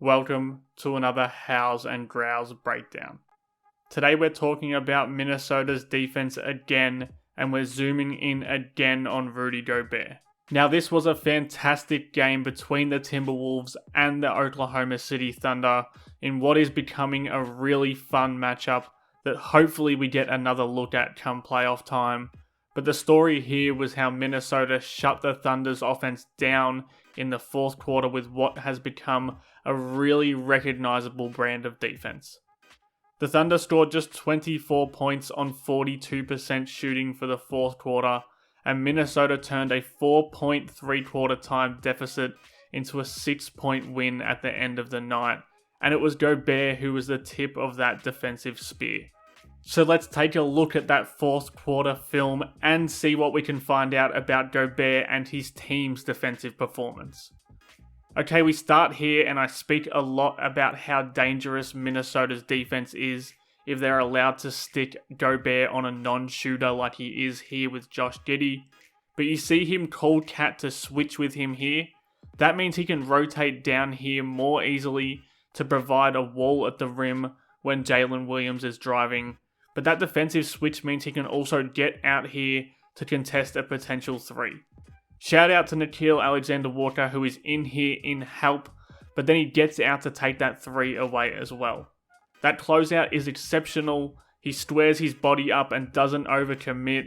Welcome to another Howls and Growls breakdown. Today we're talking about Minnesota's defense again, and we're zooming in again on Rudy Gobert. Now this was a fantastic game between the Timberwolves and the Oklahoma City Thunder in what is becoming a really fun matchup that hopefully we get another look at come playoff time. But the story here was how Minnesota shut the Thunder's offense down in the fourth quarter with what has become a really recognizable brand of defense. The Thunder scored just 24 points on 42% shooting for the fourth quarter, and Minnesota turned a 4-point three-quarter time deficit into a 6-point win at the end of the night, and it was Gobert who was the tip of that defensive spear. So let's take a look at that fourth quarter film and see what we can find out about Gobert and his team's defensive performance. Okay, we start here and I speak a lot about how dangerous Minnesota's defense is if they're allowed to stick Gobert on a non-shooter like he is here with Josh Giddey. But you see him call Cat to switch with him here. That means he can rotate down here more easily to provide a wall at the rim when Jalen Williams is driving. But that defensive switch means he can also get out here to contest a potential three. Shout out to Nickeil Alexander-Walker who is in here in help, but then he gets out to take that three away as well. That closeout is exceptional. He squares his body up and doesn't overcommit.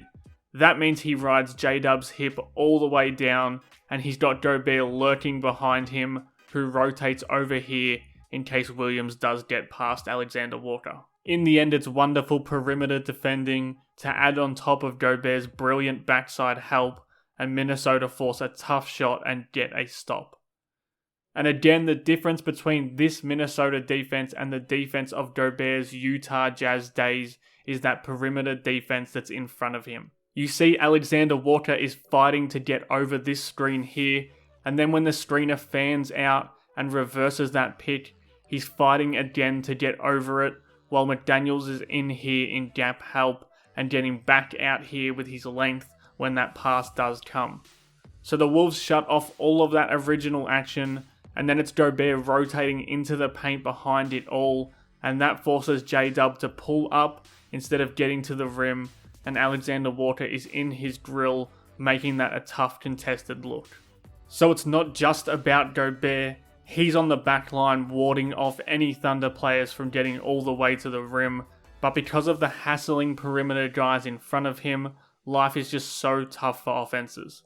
That means he rides J-Dub's hip all the way down, and he's got Gobert lurking behind him, who rotates over here in case Williams does get past Alexander-Walker. In the end, it's wonderful perimeter defending to add on top of Gobert's brilliant backside help, and Minnesota force a tough shot and get a stop. And again, the difference between this Minnesota defense and the defense of Gobert's Utah Jazz days is that perimeter defense that's in front of him. You see Alexander-Walker is fighting to get over this screen here, and then when the screener fans out and reverses that pick, he's fighting again to get over it, while McDaniels is in here in gap help and getting back out here with his length when that pass does come. So the Wolves shut off all of that original action, and then it's Gobert rotating into the paint behind it all, and that forces J-Dub to pull up instead of getting to the rim, and Alexander-Walker is in his grill, making that a tough contested look. So it's not just about Gobert. He's on the back line warding off any Thunder players from getting all the way to the rim, but because of the hassling perimeter guys in front of him, life is just so tough for offenses.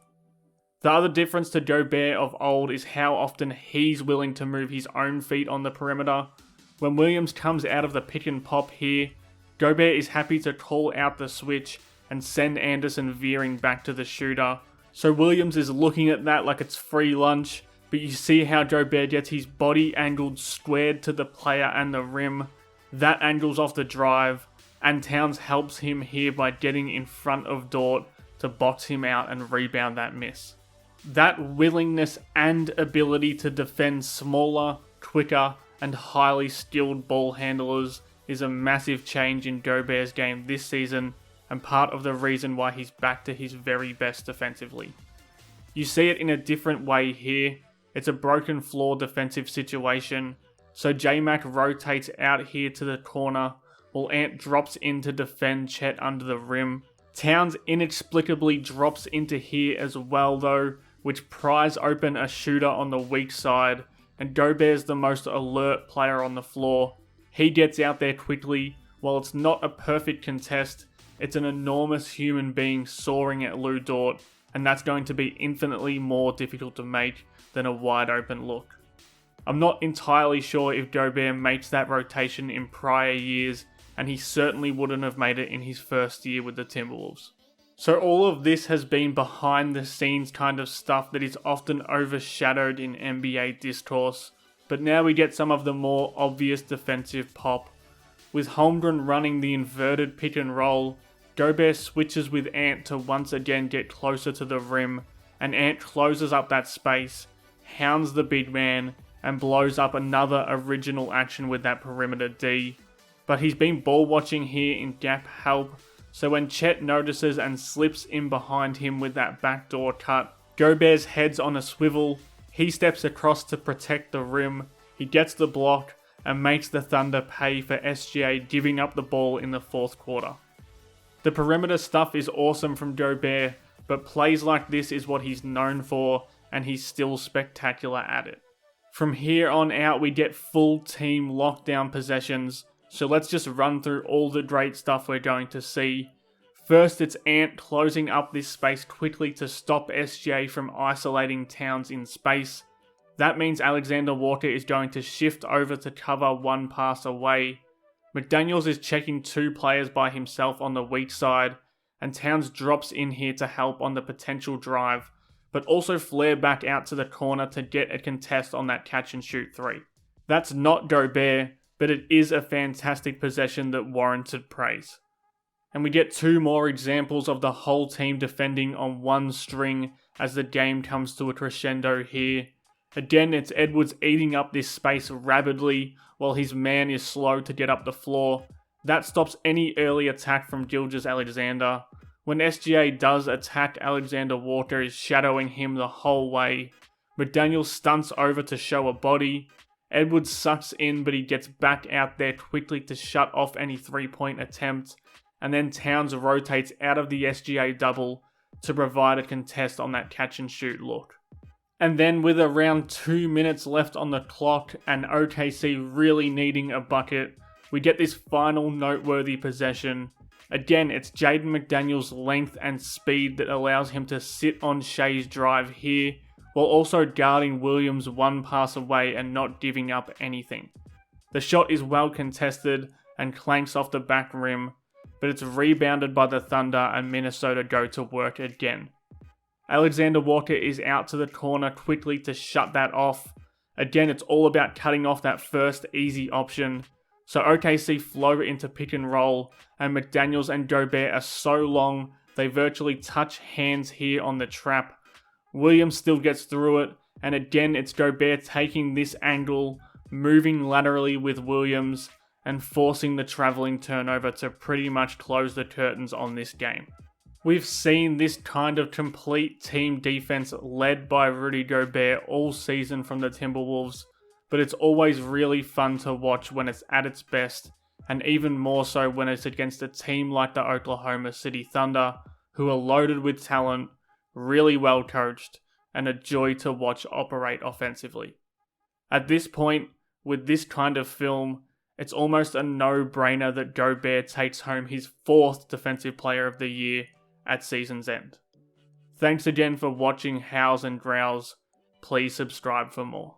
The other difference to Gobert of old is how often he's willing to move his own feet on the perimeter. When Williams comes out of the pick and pop here, Gobert is happy to call out the switch and send Anderson veering back to the shooter. So Williams is looking at that like it's free lunch, but you see how Gobert gets his body angled squared to the player and the rim. That angles off the drive, and Towns helps him here by getting in front of Dort to box him out and rebound that miss. That willingness and ability to defend smaller, quicker, and highly skilled ball handlers is a massive change in Gobert's game this season, and part of the reason why he's back to his very best defensively. You see it in a different way here. It's a broken floor defensive situation, so J-Mac rotates out here to the corner, while Ant drops in to defend Chet under the rim. Towns inexplicably drops into here as well though, which pries open a shooter on the weak side, and Gobert's the most alert player on the floor. He gets out there quickly. While it's not a perfect contest, it's an enormous human being soaring at Lou Dort, and that's going to be infinitely more difficult to make than a wide open look. I'm not entirely sure if Gobert makes that rotation in prior years, and he certainly wouldn't have made it in his first year with the Timberwolves. So all of this has been behind the scenes kind of stuff that is often overshadowed in NBA discourse, but now we get some of the more obvious defensive pop. With Holmgren running the inverted pick and roll, Gobert switches with Ant to once again get closer to the rim, and Ant closes up that space, hounds the big man, and blows up another original action with that perimeter D. But he's been ball watching here in gap help, so when Chet notices and slips in behind him with that backdoor cut, Gobert's head's on a swivel. He steps across to protect the rim. He gets the block and makes the Thunder pay for SGA giving up the ball in the fourth quarter. The perimeter stuff is awesome from Gobert, but plays like this is what he's known for, and he's still spectacular at it. From here on out, we get full team lockdown possessions, so let's just run through all the great stuff we're going to see. First, it's Ant closing up this space quickly to stop SGA from isolating Towns in space. That means Alexander Walker is going to shift over to cover one pass away. McDaniels is checking two players by himself on the weak side, and Towns drops in here to help on the potential drive, but also flare back out to the corner to get a contest on that catch and shoot three. That's not Gobert, but it is a fantastic possession that warranted praise. And we get two more examples of the whole team defending on one string as the game comes to a crescendo here. Again, it's Edwards eating up this space rapidly while his man is slow to get up the floor. That stops any early attack from Gilgeous-Alexander. When SGA does attack, Alexander Walker is shadowing him the whole way. McDaniels stunts over to show a body. Edwards sucks in, but he gets back out there quickly to shut off any three-point attempt. And then Towns rotates out of the SGA double to provide a contest on that catch and shoot look. And then with around 2 minutes left on the clock and OKC really needing a bucket, we get this final noteworthy possession. Again, it's Jaden McDaniels' length and speed that allows him to sit on Shea's drive here, while also guarding Williams one pass away and not giving up anything. The shot is well contested and clanks off the back rim, but it's rebounded by the Thunder and Minnesota go to work again. Alexander Walker is out to the corner quickly to shut that off. Again, it's all about cutting off that first easy option. So OKC flow into pick and roll, and McDaniels and Gobert are so long, they virtually touch hands here on the trap. Williams still gets through it, and again it's Gobert taking this angle, moving laterally with Williams, and forcing the traveling turnover to pretty much close the curtains on this game. We've seen this kind of complete team defense led by Rudy Gobert all season from the Timberwolves, but it's always really fun to watch when it's at its best, and even more so when it's against a team like the Oklahoma City Thunder, who are loaded with talent, really well coached, and a joy to watch operate offensively. At this point, with this kind of film, it's almost a no-brainer that Gobert takes home his 4th Defensive Player of the Year at season's end. Thanks again for watching Howls and Growls. Please subscribe for more.